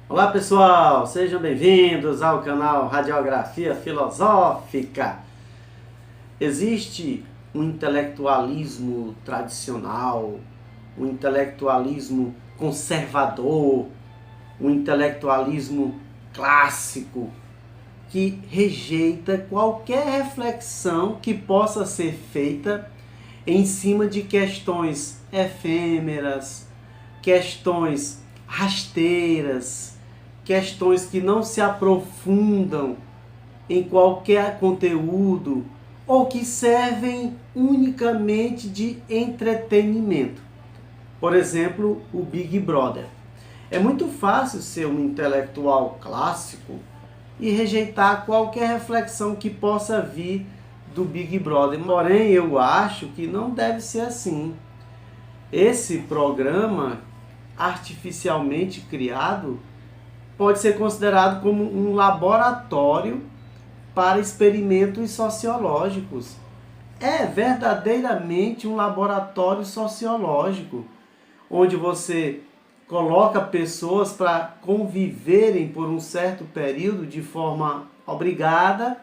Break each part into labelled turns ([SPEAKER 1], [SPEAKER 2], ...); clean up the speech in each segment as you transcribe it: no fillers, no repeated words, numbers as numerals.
[SPEAKER 1] Olá pessoal, sejam bem-vindos ao canal Radiografia Filosófica. Existe um intelectualismo tradicional, um intelectualismo conservador, um intelectualismo clássico que rejeita qualquer reflexão que possa ser feita em cima de questões efêmeras, questões rasteiras, questões que não se aprofundam em qualquer conteúdo ou que servem unicamente de entretenimento. Por exemplo, o Big Brother. É muito fácil ser um intelectual clássico e rejeitar qualquer reflexão que possa vir do Big Brother. Porém, eu acho que não deve ser assim. Esse programa artificialmente criado pode ser considerado como um laboratório para experimentos sociológicos. É verdadeiramente um laboratório sociológico, onde você coloca pessoas para conviverem por um certo período de forma obrigada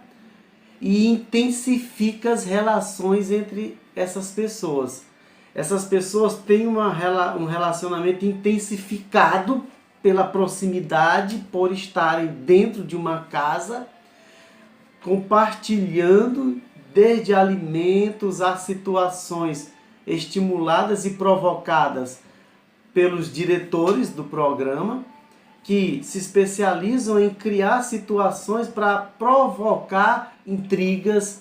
[SPEAKER 1] e intensifica as relações entre essas pessoas. Essas pessoas têm um relacionamento intensificado pela proximidade, por estarem dentro de uma casa, compartilhando desde alimentos a situações estimuladas e provocadas pelos diretores do programa, que se especializam em criar situações para provocar intrigas,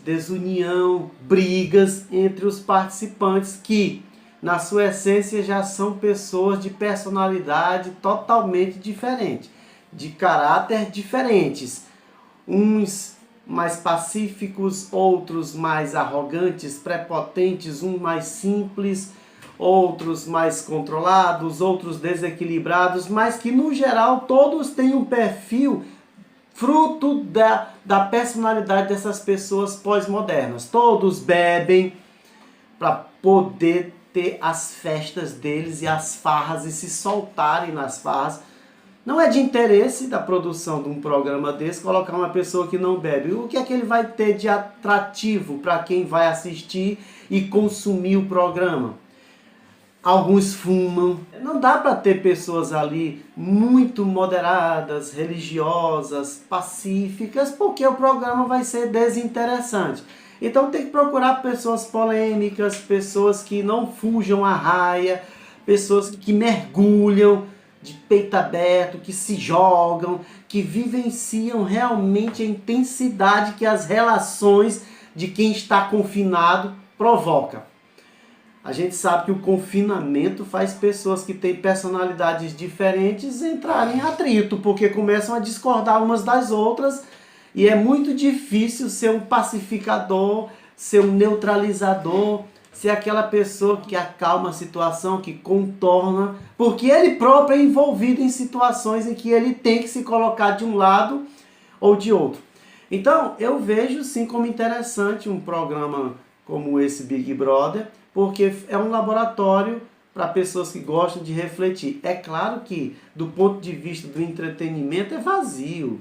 [SPEAKER 1] desunião, brigas entre os participantes que, na sua essência, já são pessoas de personalidade totalmente diferente, de caráter diferentes. Uns mais pacíficos, outros mais arrogantes, prepotentes, uns mais simples, outros mais controlados, outros desequilibrados, mas que, no geral, todos têm um perfil fruto da personalidade dessas pessoas pós-modernas. Todos bebem para poder ter as festas deles e as farras e se soltarem nas farras. Não é de interesse da produção de um programa desse colocar uma pessoa que não bebe. O que é que ele vai ter de atrativo para quem vai assistir e consumir o programa? Alguns fumam. Não dá para ter pessoas ali muito moderadas, religiosas, pacíficas, porque o programa vai ser desinteressante. Então tem que procurar pessoas polêmicas, pessoas que não fujam à raia, pessoas que mergulham de peito aberto, que se jogam, que vivenciam realmente a intensidade que as relações de quem está confinado provocam. A gente sabe que o confinamento faz pessoas que têm personalidades diferentes entrarem em atrito, porque começam a discordar umas das outras e é muito difícil ser um pacificador, ser um neutralizador, ser aquela pessoa que acalma a situação, que contorna, porque ele próprio é envolvido em situações em que ele tem que se colocar de um lado ou de outro. Então, eu vejo sim como interessante um programa como esse Big Brother, porque é um laboratório para pessoas que gostam de refletir. É claro que, do ponto de vista do entretenimento, é vazio.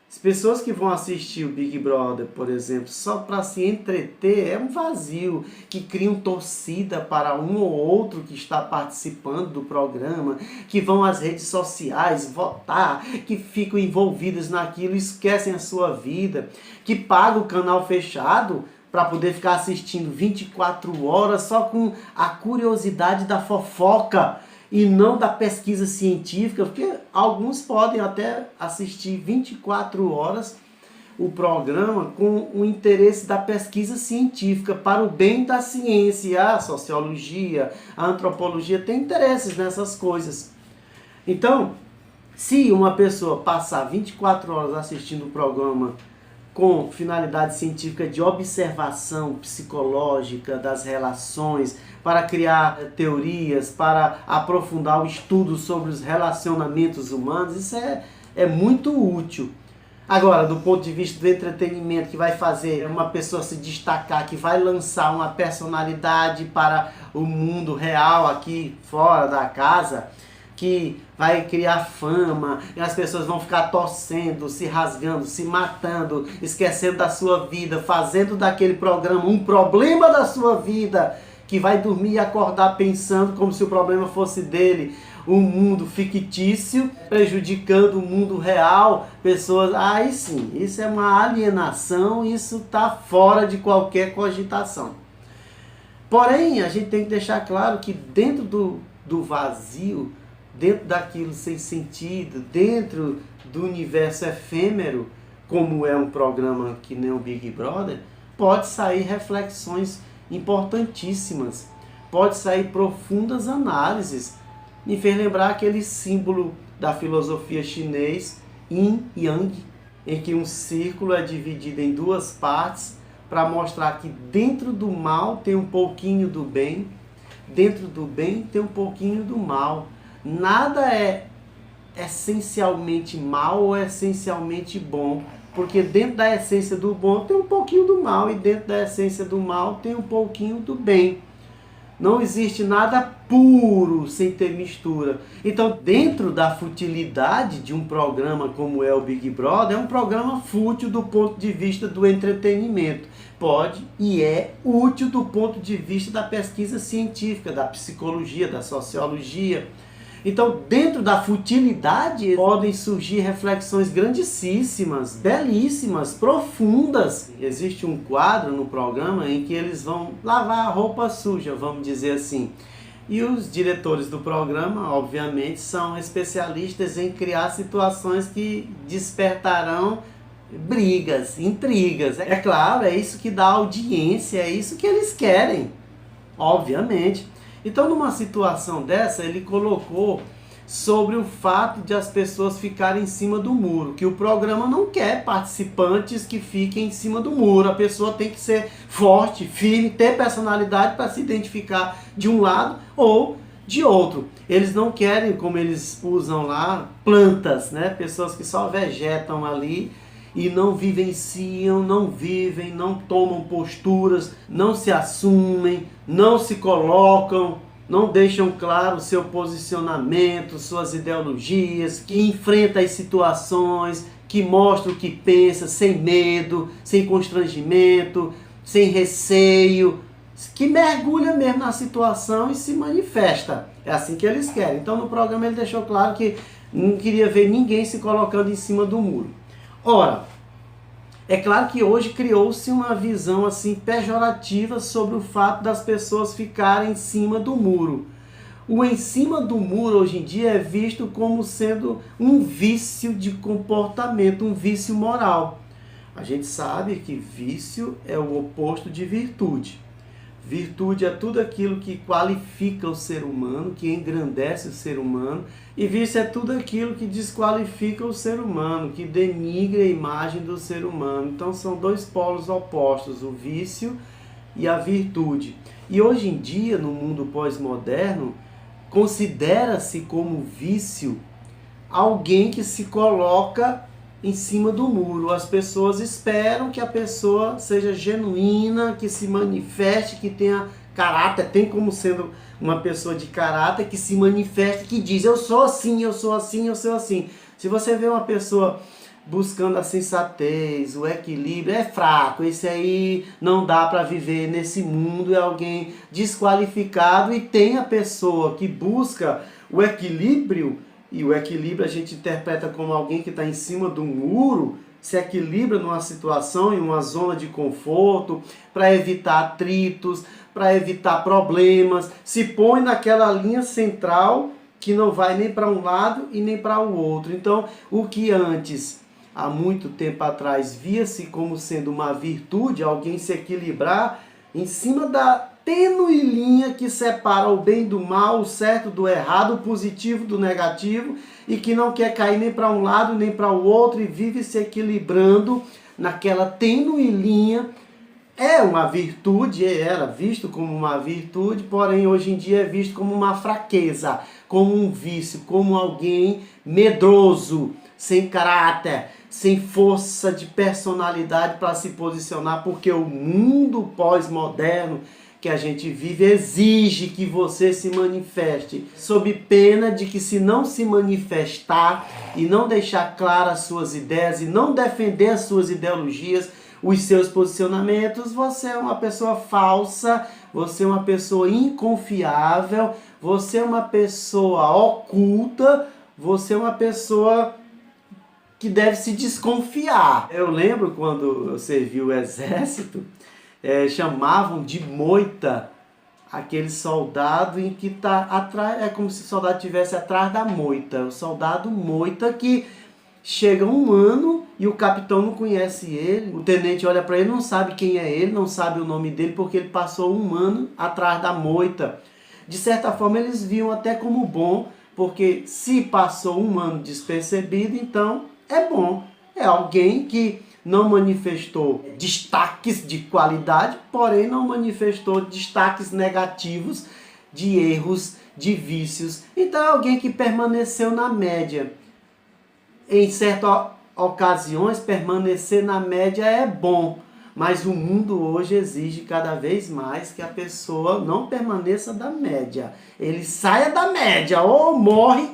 [SPEAKER 1] As pessoas que vão assistir o Big Brother, por exemplo, só para se entreter, é um vazio, que criam torcida para um ou outro que está participando do programa, que vão às redes sociais votar, que ficam envolvidos naquilo, esquecem a sua vida, que pagam o canal fechado para poder ficar assistindo 24 horas só com a curiosidade da fofoca e não da pesquisa científica, porque alguns podem até assistir 24 horas o programa com o interesse da pesquisa científica para o bem da ciência. A sociologia, a antropologia tem interesses nessas coisas. Então, se uma pessoa passar 24 horas assistindo o programa com finalidade científica de observação psicológica das relações, para criar teorias, para aprofundar o estudo sobre os relacionamentos humanos, isso é muito útil. Agora, do ponto de vista do entretenimento, que vai fazer uma pessoa se destacar, que vai lançar uma personalidade para o mundo real aqui fora da casa, que vai criar fama, e as pessoas vão ficar torcendo, se rasgando, se matando, esquecendo da sua vida, fazendo daquele programa um problema da sua vida, que vai dormir e acordar pensando como se o problema fosse dele. Um mundo fictício prejudicando o mundo real, pessoas, aí sim, isso é uma alienação, isso está fora de qualquer cogitação. Porém, a gente tem que deixar claro que dentro do vazio, dentro daquilo sem sentido, dentro do universo efêmero, como é um programa que nem o Big Brother, pode sair reflexões importantíssimas, pode sair profundas análises. Me fez lembrar aquele símbolo da filosofia chinês, Yin e Yang, em que um círculo é dividido em duas partes para mostrar que dentro do mal tem um pouquinho do bem, dentro do bem tem um pouquinho do mal. Nada é essencialmente mal ou essencialmente bom, porque dentro da essência do bom tem um pouquinho do mal e dentro da essência do mal tem um pouquinho do bem. Não existe nada puro sem ter mistura. Então, dentro da futilidade de um programa como é o Big Brother, é um programa fútil do ponto de vista do entretenimento. Pode e é útil do ponto de vista da pesquisa científica, da psicologia, da sociologia. Então, dentro da futilidade, podem surgir reflexões grandíssimas, belíssimas, profundas. Existe um quadro no programa em que eles vão lavar a roupa suja, vamos dizer assim. E os diretores do programa, obviamente, são especialistas em criar situações que despertarão brigas, intrigas. É claro, é isso que dá audiência, é isso que eles querem, obviamente. Então, numa situação dessa, ele colocou sobre o fato de as pessoas ficarem em cima do muro, que o programa não quer participantes que fiquem em cima do muro. A pessoa tem que ser forte, firme, ter personalidade para se identificar de um lado ou de outro. Eles não querem, como eles usam lá, plantas, né? Pessoas que só vegetam ali e não vivenciam, não vivem, não tomam posturas, não se assumem, não se colocam, não deixam claro o seu posicionamento, suas ideologias, que enfrenta as situações, que mostra o que pensa, sem medo, sem constrangimento, sem receio, que mergulha mesmo na situação e se manifesta. É assim que eles querem. Então no programa ele deixou claro que não queria ver ninguém se colocando em cima do muro. Ora, é claro que hoje criou-se uma visão assim pejorativa sobre o fato das pessoas ficarem em cima do muro. O em cima do muro hoje em dia é visto como sendo um vício de comportamento, um vício moral. A gente sabe que vício é o oposto de virtude. Virtude é tudo aquilo que qualifica o ser humano, que engrandece o ser humano, e vício é tudo aquilo que desqualifica o ser humano, que denigra a imagem do ser humano. Então são dois polos opostos, o vício e a virtude. E hoje em dia, no mundo pós-moderno, considera-se como vício alguém que se coloca em cima do muro. As pessoas esperam que a pessoa seja genuína, que se manifeste, que tenha caráter, tem como sendo uma pessoa de caráter, que se manifeste, que diz, eu sou assim, eu sou assim, eu sou assim. Se você vê uma pessoa buscando a sensatez, o equilíbrio, é fraco, esse aí não dá para viver nesse mundo, é alguém desqualificado. E tem a pessoa que busca o equilíbrio, e o equilíbrio a gente interpreta como alguém que está em cima do muro, se equilibra numa situação, em uma zona de conforto, para evitar atritos, para evitar problemas, se põe naquela linha central que não vai nem para um lado e nem para o outro. Então, o que antes, há muito tempo atrás, via-se como sendo uma virtude, alguém se equilibrar em cima da tênue linha que separa o bem do mal, o certo do errado, o positivo do negativo, e que não quer cair nem para um lado nem para o outro e vive se equilibrando naquela tênue linha. É uma virtude, era visto como uma virtude, porém hoje em dia é visto como uma fraqueza, como um vício, como alguém medroso, sem caráter, sem força de personalidade para se posicionar, porque o mundo pós-moderno que a gente vive exige que você se manifeste, sob pena de que, se não se manifestar e não deixar claras as suas ideias e não defender as suas ideologias, os seus posicionamentos, você é uma pessoa falsa, você é uma pessoa inconfiável, você é uma pessoa oculta, você é uma pessoa que deve se desconfiar. Eu lembro quando eu servi o exército, chamavam de moita aquele soldado em que está atrás, é como se o soldado estivesse atrás da moita. O soldado moita que chega um ano e o capitão não conhece ele, o tenente olha para ele, não sabe quem é ele, não sabe o nome dele, porque ele passou um ano atrás da moita. De certa forma eles viam até como bom, porque se passou um ano despercebido, então é bom. É alguém que não manifestou destaques de qualidade, porém não manifestou destaques negativos de erros, de vícios. Então é alguém que permaneceu na média. Em certas ocasiões, permanecer na média é bom, mas o mundo hoje exige cada vez mais que a pessoa não permaneça da média. Ele saia da média, ou morre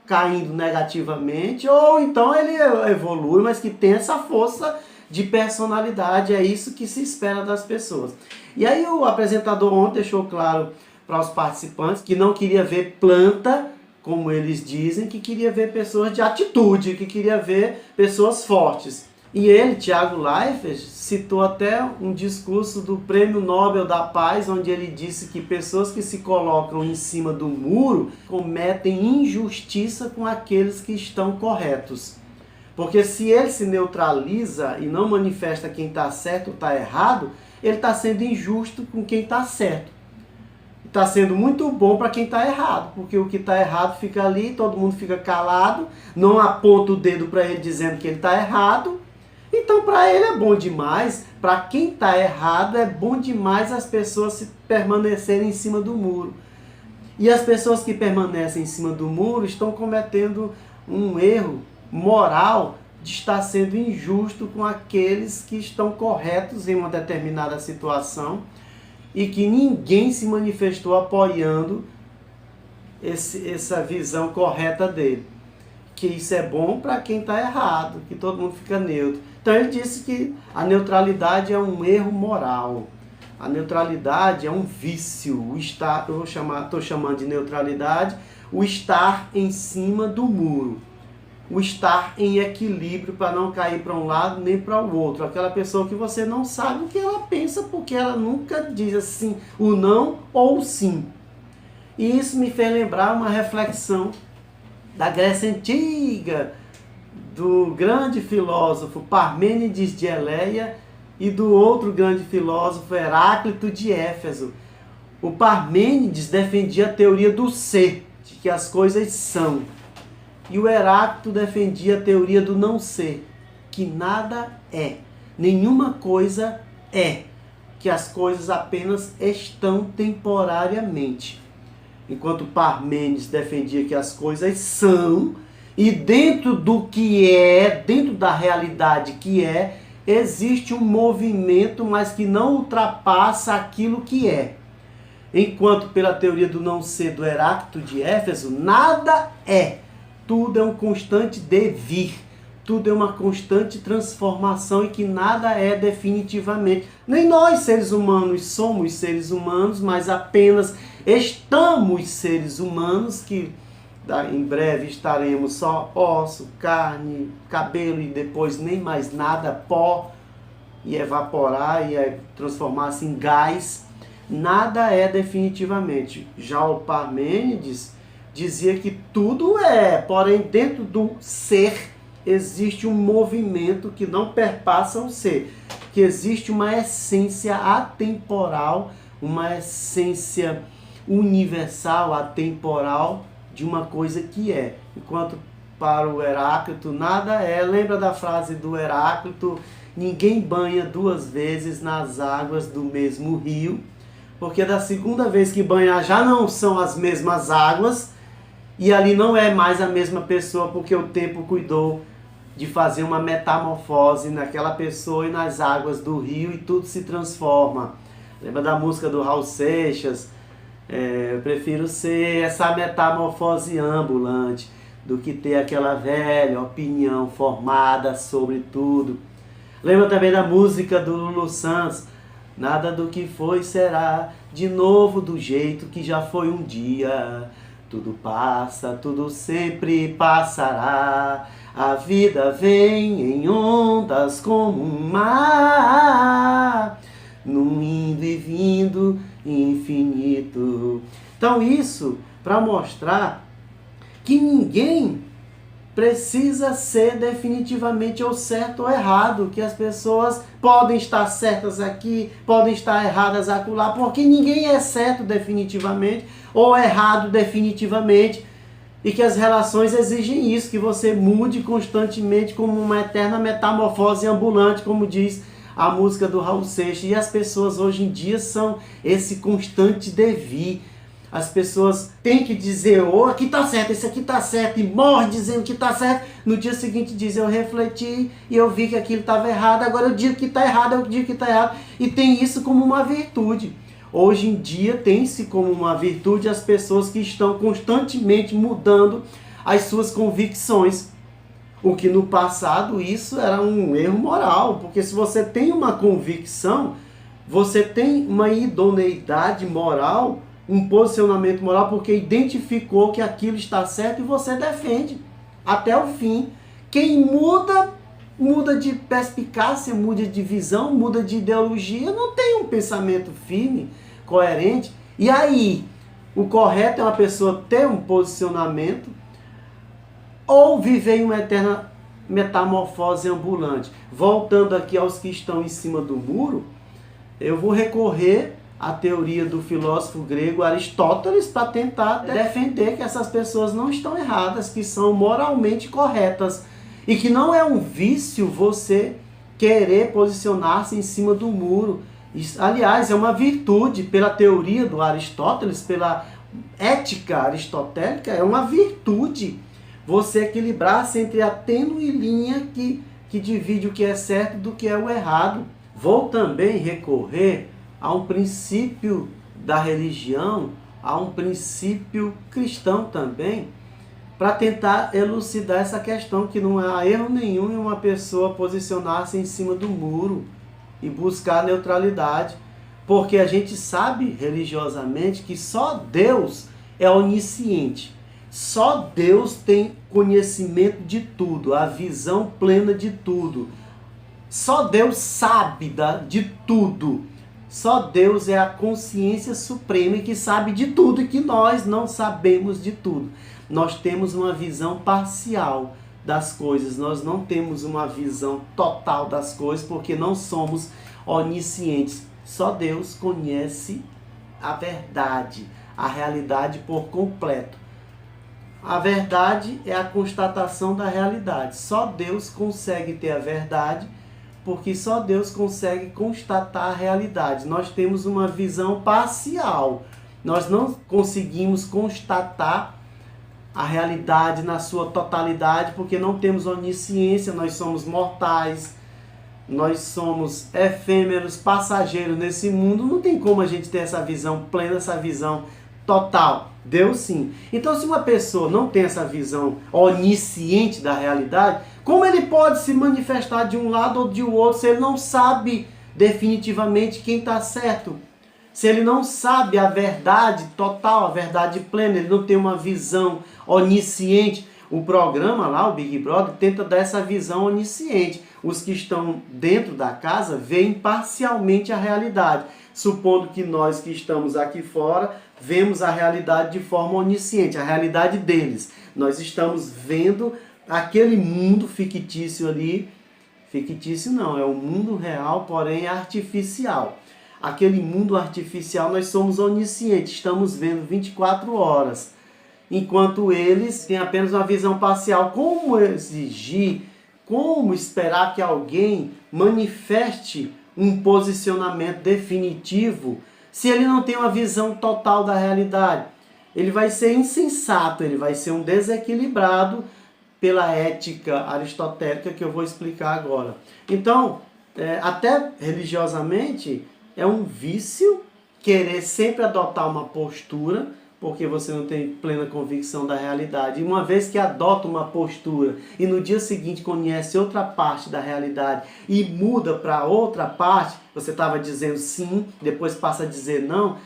[SPEAKER 1] caindo negativamente, ou então ele evolui, mas que tem essa força de personalidade. É isso que se espera das pessoas. E aí o apresentador ontem deixou claro para os participantes que não queria ver planta, como eles dizem, que queria ver pessoas de atitude, que queria ver pessoas fortes. E ele, Thiago Leifert, citou até um discurso do Prêmio Nobel da Paz, onde ele disse que pessoas que se colocam em cima do muro cometem injustiça com aqueles que estão corretos. Porque se ele se neutraliza e não manifesta quem está certo ou está errado, ele está sendo injusto com quem está certo. Está sendo muito bom para quem está errado, porque o que está errado fica ali, todo mundo fica calado, não aponta o dedo para ele dizendo que ele está errado. Então para ele é bom demais, para quem está errado é bom demais as pessoas se permanecerem em cima do muro. E as pessoas que permanecem em cima do muro estão cometendo um erro moral de estar sendo injusto com aqueles que estão corretos em uma determinada situação e que ninguém se manifestou apoiando essa visão correta dele. Que isso é bom para quem está errado, que todo mundo fica neutro. Então ele disse que a neutralidade é um erro moral. A neutralidade é um vício. Estou chamando de neutralidade o estar em cima do muro. O estar em equilíbrio para não cair para um lado nem para o outro. Aquela pessoa que você não sabe o que ela pensa, porque ela nunca diz assim o não ou o sim. E isso me fez lembrar uma reflexão da Grécia Antiga, do grande filósofo Parmênides de Eleia e do outro grande filósofo Heráclito de Éfeso. O Parmênides defendia a teoria do ser, de que as coisas são. E o Heráclito defendia a teoria do não ser, que nada é, nenhuma coisa é, que as coisas apenas estão temporariamente. Enquanto Parmênides defendia que as coisas são, e dentro do que é, dentro da realidade que é, existe um movimento, mas que não ultrapassa aquilo que é. Enquanto pela teoria do não ser do Heráclito de Éfeso, nada é. Tudo é um constante devir, tudo é uma constante transformação e que nada é definitivamente. Nem nós, seres humanos, somos seres humanos, mas apenas estamos seres humanos, que em breve estaremos só osso, carne, cabelo e depois nem mais nada, pó, e evaporar e transformar-se em gás. Nada é definitivamente. Já o Parmênides dizia que tudo é, porém dentro do ser existe um movimento que não perpassa o ser, que existe uma essência atemporal, uma essência universal, atemporal de uma coisa que é. Enquanto para o Heráclito nada é. Lembra da frase do Heráclito? Ninguém banha duas vezes nas águas do mesmo rio, porque da segunda vez que banhar já não são as mesmas águas, e ali não é mais a mesma pessoa, porque o tempo cuidou de fazer uma metamorfose naquela pessoa e nas águas do rio, e tudo se transforma. Lembra da música do Raul Seixas? Eu prefiro ser essa metamorfose ambulante do que ter aquela velha opinião formada sobre tudo. Lembra também da música do Lulu Santos? Nada do que foi será de novo do jeito que já foi um dia. Tudo passa, tudo sempre passará. A vida vem em ondas como um mar, num indo e vindo infinito. Então isso para mostrar que ninguém precisa ser definitivamente ou certo ou errado, que as pessoas podem estar certas aqui, podem estar erradas acolá, porque ninguém é certo definitivamente ou errado definitivamente, e que as relações exigem isso, que você mude constantemente como uma eterna metamorfose ambulante, como diz a música do Raul Seixas. E as pessoas hoje em dia são esse constante devir. As pessoas têm que dizer, aqui está certo, esse aqui está certo, e morre dizendo que está certo. No dia seguinte diz, eu refleti e eu vi que aquilo estava errado, agora eu digo que está errado, eu digo que está errado. E tem isso como uma virtude. Hoje em dia tem-se como uma virtude as pessoas que estão constantemente mudando as suas convicções. O que no passado isso era um erro moral, porque se você tem uma convicção, você tem uma idoneidade moral, um posicionamento moral, porque identificou que aquilo está certo e você defende até o fim. Quem muda de perspicácia, muda de visão, muda de ideologia, não tem um pensamento firme, coerente. E aí, o correto é uma pessoa ter um posicionamento ou viver em uma eterna metamorfose ambulante. Voltando aqui aos que estão em cima do muro, eu vou recorrer à teoria do filósofo grego Aristóteles para tentar defender que essas pessoas não estão erradas, que são moralmente corretas e que não é um vício você querer posicionar-se em cima do muro. Isso, aliás, é uma virtude pela teoria do Aristóteles, pela ética aristotélica, é uma virtude você equilibrar-se entre a tênue linha que divide o que é certo do que é o errado. Vou também recorrer a um princípio da religião, a um princípio cristão também, para tentar elucidar essa questão, que não há erro nenhum em uma pessoa posicionar-se em cima do muro e buscar neutralidade, porque a gente sabe religiosamente que só Deus é onisciente, só Deus tem conhecimento de tudo, a visão plena de tudo, só Deus sabe de tudo. Só Deus é a consciência suprema que sabe de tudo e que nós não sabemos de tudo. Nós temos uma visão parcial das coisas, nós não temos uma visão total das coisas porque não somos oniscientes. Só Deus conhece a verdade, a realidade por completo. A verdade é a constatação da realidade. Só Deus consegue ter a verdade, porque só Deus consegue constatar a realidade. Nós temos uma visão parcial. Nós não conseguimos constatar a realidade na sua totalidade, porque não temos onisciência, nós somos mortais, nós somos efêmeros, passageiros nesse mundo. Não tem como a gente ter essa visão plena, essa visão total. Deus sim. Então, se uma pessoa não tem essa visão onisciente da realidade, como ele pode se manifestar de um lado ou de outro se ele não sabe definitivamente quem está certo? Se ele não sabe a verdade total, a verdade plena, ele não tem uma visão onisciente. O programa lá, o Big Brother, tenta dar essa visão onisciente. Os que estão dentro da casa veem parcialmente a realidade, supondo que nós que estamos aqui fora vemos a realidade de forma onisciente, a realidade deles. Nós estamos vendo aquele mundo fictício ali, fictício não, é um mundo real, porém artificial. Aquele mundo artificial nós somos oniscientes, estamos vendo 24 horas, enquanto eles têm apenas uma visão parcial. Como exigir, como esperar que alguém manifeste um posicionamento definitivo se ele não tem uma visão total da realidade? Ele vai ser insensato, ele vai ser um desequilibrado pela ética aristotélica que eu vou explicar agora. Então, até religiosamente, é um vício querer sempre adotar uma postura, porque você não tem plena convicção da realidade. E uma vez que adota uma postura e no dia seguinte conhece outra parte da realidade e muda para outra parte, você estava dizendo sim, depois passa a dizer não,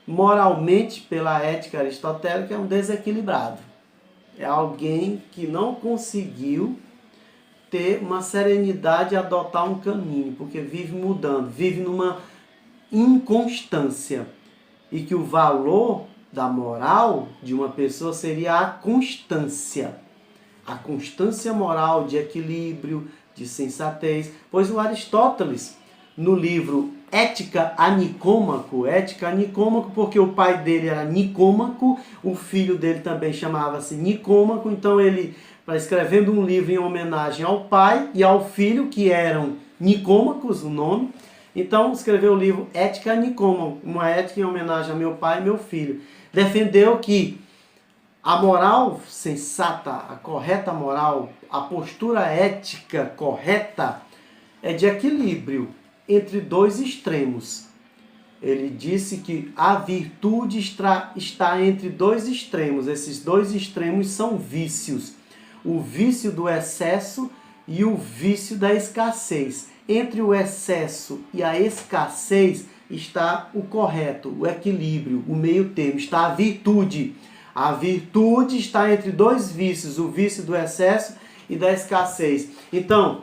[SPEAKER 1] moralmente, pela ética aristotélica, é um desequilibrado. É alguém que não conseguiu ter uma serenidade e adotar um caminho, porque vive mudando, vive numa inconstância. E que o valor da moral de uma pessoa seria a constância. A constância moral de equilíbrio, de sensatez. Pois o Aristóteles, no livro Ética a Nicômaco porque o pai dele era Nicômaco, o filho dele também chamava-se Nicômaco, então ele, escrevendo um livro em homenagem ao pai e ao filho, que eram Nicômacos, o nome, então escreveu o livro Ética a Nicômaco, uma ética em homenagem a meu pai e meu filho. Defendeu que a moral sensata, a correta moral, a postura ética correta é de equilíbrio entre dois extremos. Ele disse que a virtude está entre dois extremos. Esses dois extremos são vícios. O vício do excesso e o vício da escassez. Entre o excesso e a escassez está o correto, o equilíbrio, o meio termo, está a virtude. A virtude está entre dois vícios, o vício do excesso e da escassez. Então,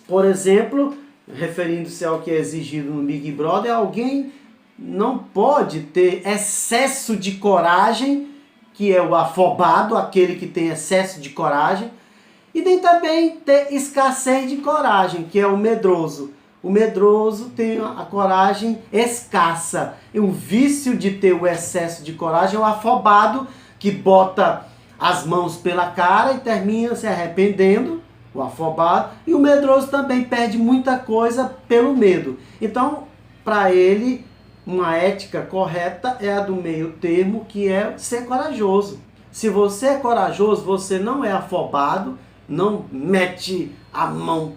[SPEAKER 1] por exemplo, referindo-se ao que é exigido no Big Brother, alguém não pode ter excesso de coragem, que é o afobado, aquele que tem excesso de coragem, e nem também ter escassez de coragem, que é o medroso. O medroso tem a coragem escassa. E o vício de ter o excesso de coragem é o afobado, que bota as mãos pela cara e termina se arrependendo, o afobado. E o medroso também perde muita coisa pelo medo. Então, para ele, uma ética correta é a do meio termo, que é ser corajoso. Se você é corajoso, você não é afobado, não mete a mão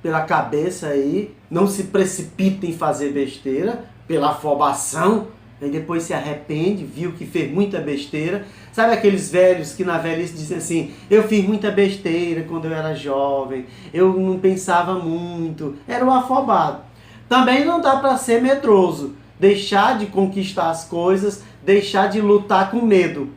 [SPEAKER 1] pela cabeça aí, não se precipita em fazer besteira pela afobação, e depois se arrepende, viu que fez muita besteira. Sabe aqueles velhos que na velhice dizem assim, eu fiz muita besteira quando eu era jovem, eu não pensava muito, era o afobado. Também não dá para ser medroso, deixar de conquistar as coisas, deixar de lutar com medo.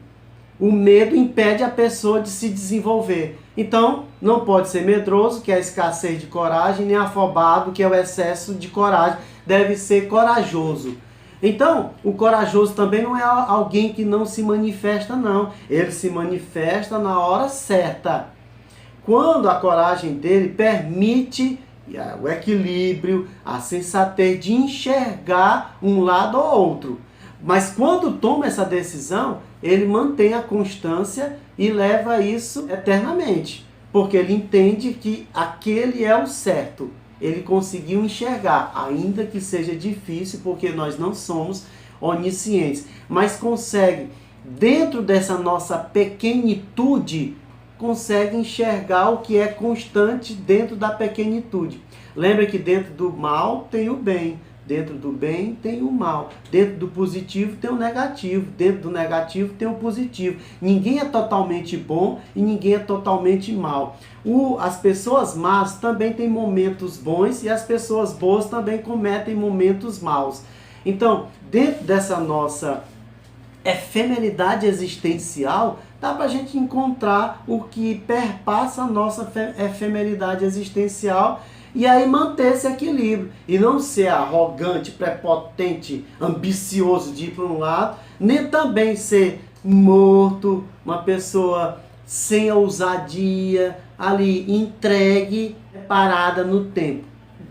[SPEAKER 1] O medo impede a pessoa de se desenvolver. Então, não pode ser medroso, que é a escassez de coragem, nem afobado, que é o excesso de coragem. Deve ser corajoso. Então, o corajoso também não é alguém que não se manifesta, não. Ele se manifesta na hora certa. Quando a coragem dele permite o equilíbrio, a sensatez de enxergar um lado ou outro. Mas quando toma essa decisão, ele mantém a constância e leva isso eternamente. Porque ele entende que aquele é o certo. Ele conseguiu enxergar, ainda que seja difícil, porque nós não somos oniscientes. Mas consegue, dentro dessa nossa pequenitude, consegue enxergar o que é constante dentro da pequenitude. Lembra que dentro do mal tem o bem. Dentro do bem tem o mal. Dentro do positivo tem o negativo. Dentro do negativo tem o positivo. Ninguém é totalmente bom e ninguém é totalmente mal. As pessoas más também têm momentos bons e as pessoas boas também cometem momentos maus. Então, dentro dessa nossa efemeridade existencial, dá para a gente encontrar o que perpassa a nossa efemeridade existencial e aí manter esse equilíbrio. E não ser arrogante, prepotente, ambicioso de ir para um lado, nem também ser morto, uma pessoa sem ousadia, ali entregue, parada no tempo.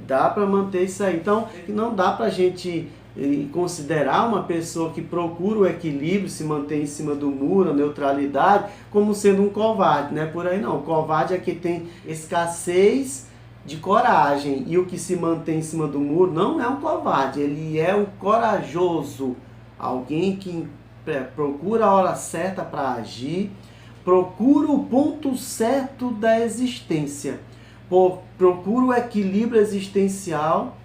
[SPEAKER 1] Dá para manter isso aí. Então, não dá para a gente considerar uma pessoa que procura o equilíbrio, se mantém em cima do muro, a neutralidade, como sendo um covarde, não é por aí não. O covarde é que tem escassez de coragem, e o que se mantém em cima do muro não é um covarde, ele é um corajoso, alguém que procura a hora certa para agir, procura o ponto certo da existência, procura o equilíbrio existencial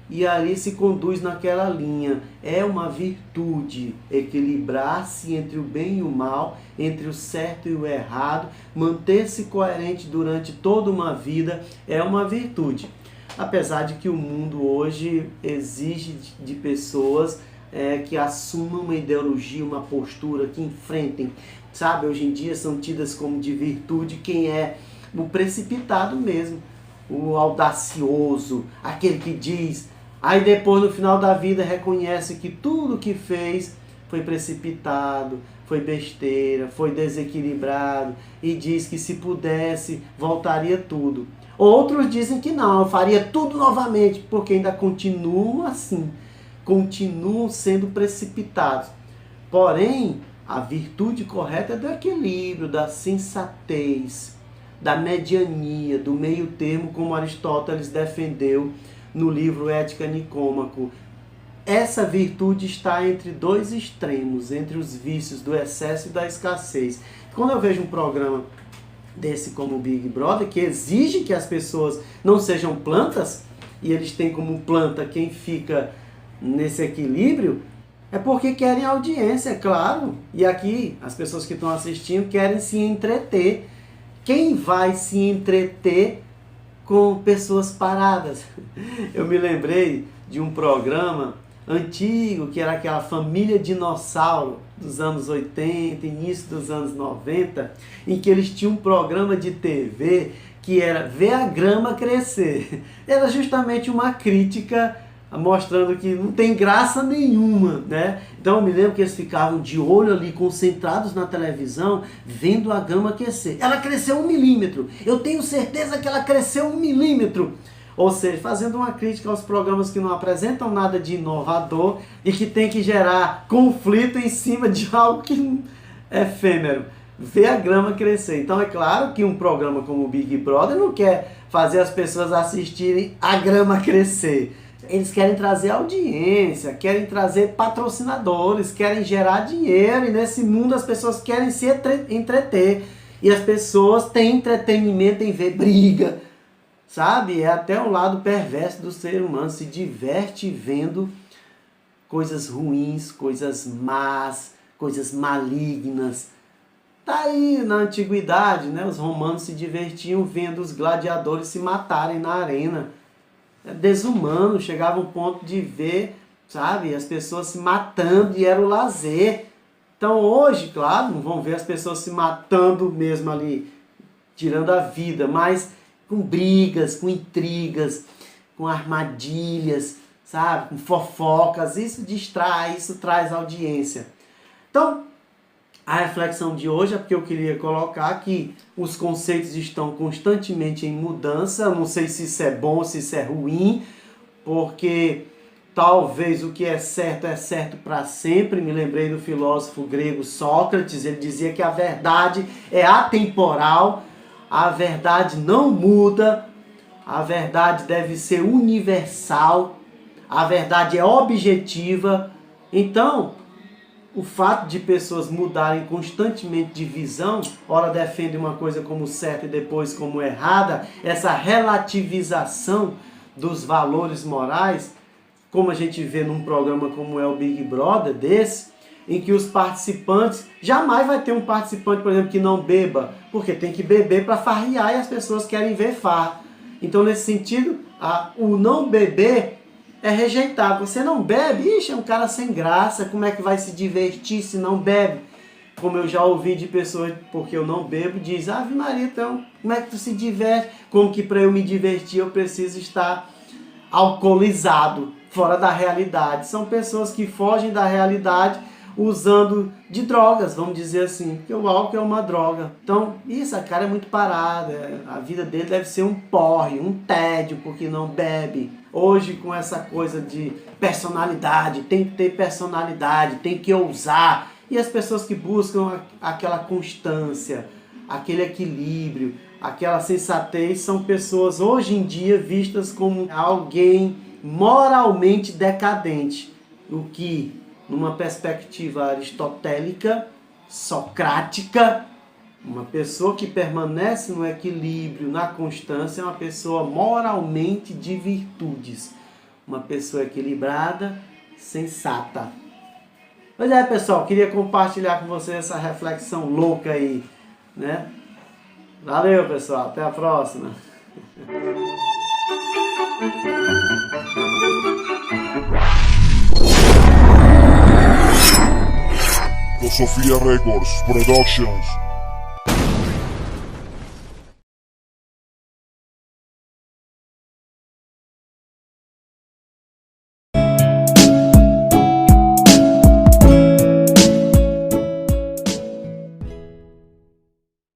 [SPEAKER 1] e ali se conduz naquela linha. É uma virtude equilibrar-se entre o bem e o mal, entre o certo e o errado, manter-se coerente durante toda uma vida, é uma virtude. Apesar de que o mundo hoje exige de pessoas que assumam uma ideologia, uma postura, que enfrentem, sabe? Hoje em dia são tidas como de virtude quem é o precipitado mesmo, o audacioso, aquele que diz, aí depois no final da vida reconhece que tudo que fez foi precipitado, foi besteira, foi desequilibrado e diz que se pudesse voltaria tudo. Outros dizem que não, eu faria tudo novamente, porque ainda continuam assim, continuam sendo precipitados. Porém, a virtude correta é do equilíbrio, da sensatez, da mediania, do meio termo, como Aristóteles defendeu no livro Ética Nicômaco. Essa virtude está entre dois extremos, entre os vícios do excesso e da escassez. Quando eu vejo um programa desse como o Big Brother, que exige que as pessoas não sejam plantas, e eles têm como planta quem fica nesse equilíbrio, é porque querem audiência, é claro. E aqui, as pessoas que estão assistindo querem se entreter. Quem vai se entreter com pessoas paradas? Eu me lembrei de um programa antigo, que era aquela família dinossauro dos anos 80, início dos anos 90, em que eles tinham um programa de TV que era Ver a Grama Crescer. Era justamente uma crítica mostrando que não tem graça nenhuma, né? Então eu me lembro que eles ficavam de olho ali, concentrados na televisão, vendo a grama crescer. Ela cresceu 1 milímetro, eu tenho certeza que ela cresceu 1 milímetro. Ou seja, fazendo uma crítica aos programas que não apresentam nada de inovador e que tem que gerar conflito em cima de algo que é efêmero. Ver a grama crescer. Então é claro que um programa como o Big Brother não quer fazer as pessoas assistirem a grama crescer. Eles querem trazer audiência, querem trazer patrocinadores, querem gerar dinheiro, e nesse mundo as pessoas querem se entreter. E as pessoas têm entretenimento em ver briga, sabe? É até o lado perverso do ser humano, se diverte vendo coisas ruins, coisas más, coisas malignas. Tá aí na antiguidade, né? Os romanos se divertiam vendo os gladiadores se matarem na arena. É desumano, chegava ao ponto de ver, sabe, as pessoas se matando e era o lazer. Então hoje, claro, não vão ver as pessoas se matando mesmo ali, tirando a vida, mas com brigas, com intrigas, com armadilhas, sabe, com fofocas. Isso distrai, isso traz audiência. Então, a reflexão de hoje é porque eu queria colocar que os conceitos estão constantemente em mudança. Eu não sei se isso é bom, se isso é ruim, porque talvez o que é certo para sempre. Me lembrei do filósofo grego Sócrates, ele dizia que a verdade é atemporal, a verdade não muda, a verdade deve ser universal, a verdade é objetiva. Então, o fato de pessoas mudarem constantemente de visão, ora defende uma coisa como certa e depois como errada, essa relativização dos valores morais, como a gente vê num programa como é o Big Brother desse, em que os participantes, jamais vai ter um participante, por exemplo, que não beba, porque tem que beber para farrear e as pessoas querem ver farra. Então, nesse sentido, o não beber é rejeitado. Você não bebe? Ixi, é um cara sem graça. Como é que vai se divertir se não bebe? Como eu já ouvi de pessoas, porque eu não bebo, diz, Ave Maria, então, como é que tu se diverte? Como que para eu me divertir eu preciso estar alcoolizado, fora da realidade. São pessoas que fogem da realidade usando de drogas, vamos dizer assim, porque o álcool é uma droga. Então, isso, a cara é muito parada, a vida dele deve ser um porre, um tédio, porque não bebe. Hoje, com essa coisa de personalidade, tem que ter personalidade, tem que ousar. E as pessoas que buscam aquela constância, aquele equilíbrio, aquela sensatez, são pessoas hoje em dia vistas como alguém moralmente decadente. O que, numa perspectiva aristotélica, socrática, uma pessoa que permanece no equilíbrio, na constância, é uma pessoa moralmente de virtudes. uma pessoa equilibrada, sensata. Pois é, pessoal, queria compartilhar com vocês essa reflexão louca aí, né? Valeu, pessoal, até a próxima.
[SPEAKER 2] Sofia Records Productions.